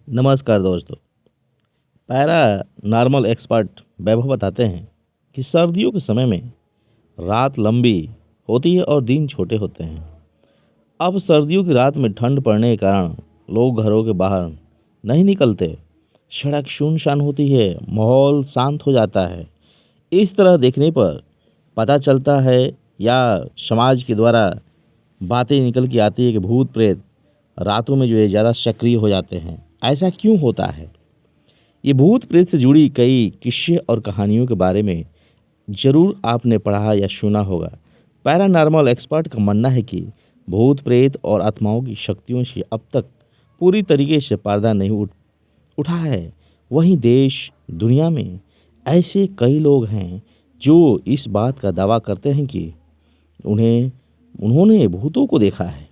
नमस्कार दोस्तों। Para normal expert वैभव बताते हैं कि सर्दियों के समय में रात लंबी होती है और दिन छोटे होते हैं। अब सर्दियों की रात में ठंड पड़ने के कारण लोग घरों के बाहर नहीं निकलते। सड़क सुनसान होती है, माहौल शांत हो जाता है। इस तरह देखने पर पता चलता है या समाज के द्वारा बातें निकल के आती है कि भूत प्रेत रातों में जो है ज़्यादा सक्रिय हो जाते हैं। ऐसा क्यों होता है? ये भूत प्रेत से जुड़ी कई किस्से और कहानियों के बारे में ज़रूर आपने पढ़ा या सुना होगा। पैरानॉर्मल एक्सपर्ट का मानना है कि भूत प्रेत और आत्माओं की शक्तियों से अब तक पूरी तरीके से पर्दा नहीं उठा है। वहीं देश दुनिया में ऐसे कई लोग हैं जो इस बात का दावा करते हैं कि उन्होंने भूतों को देखा है।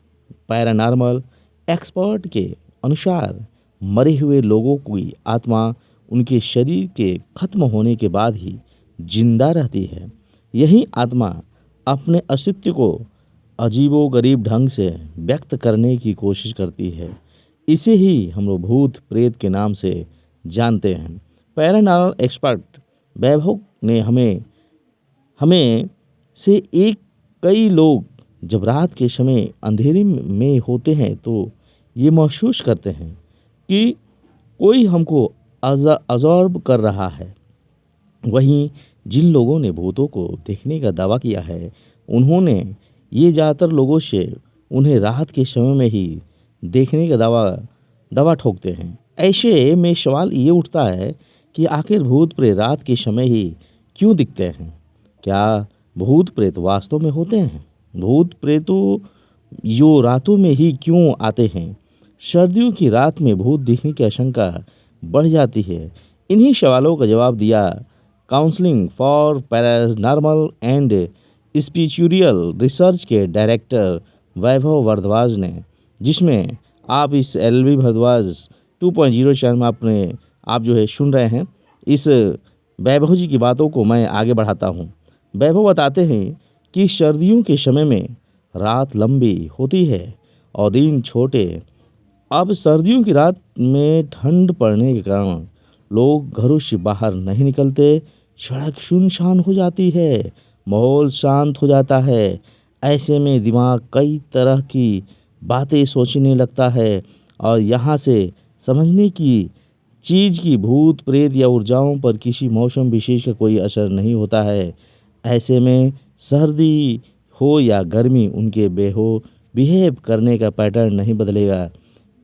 पैरानॉर्मल एक्सपर्ट के अनुसार मरे हुए लोगों की आत्मा उनके शरीर के खत्म होने के बाद ही जिंदा रहती है। यही आत्मा अपने अस्तित्व को अजीबोगरीब ढंग से व्यक्त करने की कोशिश करती है। इसे ही हम लोग भूत प्रेत के नाम से जानते हैं। पैरानॉर्मल एक्सपर्ट वैभव ने हमें हमें से एक कई लोग जब रात के समय अंधेरे में होते हैं तो ये महसूस करते हैं कि कोई हमको अज़ॉर्ब कर रहा है। वहीं जिन लोगों ने भूतों को देखने का दावा किया है, उन्होंने ये ज़्यादातर लोगों से उन्हें रात के समय में ही देखने का दावा ठोकते हैं। ऐसे में सवाल ये उठता है कि आखिर भूत प्रेत रात के समय ही क्यों दिखते हैं? क्या भूत प्रेत वास्तव में होते हैं? भूत प्रेतों जो रातों में ही क्यों आते हैं? सर्दियों की रात में भूत दिखने की आशंका बढ़ जाती है। इन्हीं सवालों का जवाब दिया counselling for paranormal and spiritual research के डायरेक्टर वैभव भारद्वाज ने, जिसमें आप इस एलवी भारद्वाज 2.0 चैनल में आप जो है सुन रहे हैं। इस वैभव जी की बातों को मैं आगे बढ़ाता हूँ। वैभव बताते हैं कि सर्दियों के समय में रात लंबी होती है और दिन छोटे। अब सर्दियों की रात में ठंड पड़ने के कारण लोग घरों से बाहर नहीं निकलते। सड़क सुनसान हो जाती है, माहौल शांत हो जाता है। ऐसे में दिमाग कई तरह की बातें सोचने लगता है और यहाँ से समझने की चीज़ की भूत प्रेत या ऊर्जाओं पर किसी मौसम विशेष का कोई असर नहीं होता है। ऐसे में सर्दी हो या गर्मी, उनके बिहेव करने का पैटर्न नहीं बदलेगा।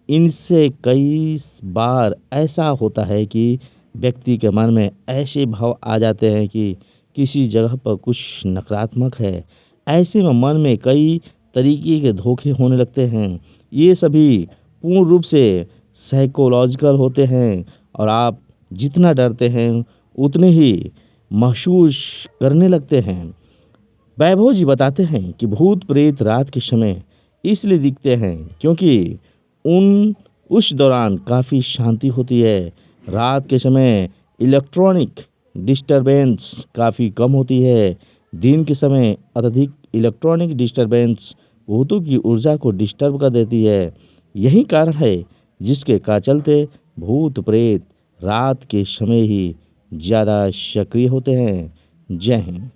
इनसे कई बार ऐसा होता है कि व्यक्ति के मन में ऐसे भाव आ जाते हैं कि किसी जगह पर कुछ नकारात्मक है। ऐसे में मन में कई तरीके के धोखे होने लगते हैं। ये सभी पूर्ण रूप से साइकोलॉजिकल होते हैं और आप जितना डरते हैं उतने ही महसूस करने लगते हैं। वैभव जी बताते हैं कि भूत प्रेत रात के समय इसलिए दिखते हैं क्योंकि उस दौरान काफ़ी शांति होती है। रात के समय इलेक्ट्रॉनिक डिस्टरबेंस काफ़ी कम होती है। दिन के समय अत्यधिक इलेक्ट्रॉनिक डिस्टरबेंस भूतों की ऊर्जा को डिस्टर्ब कर देती है। यही कारण है जिसके का चलते भूत प्रेत रात के समय ही ज़्यादा सक्रिय होते हैं। जय हिंद।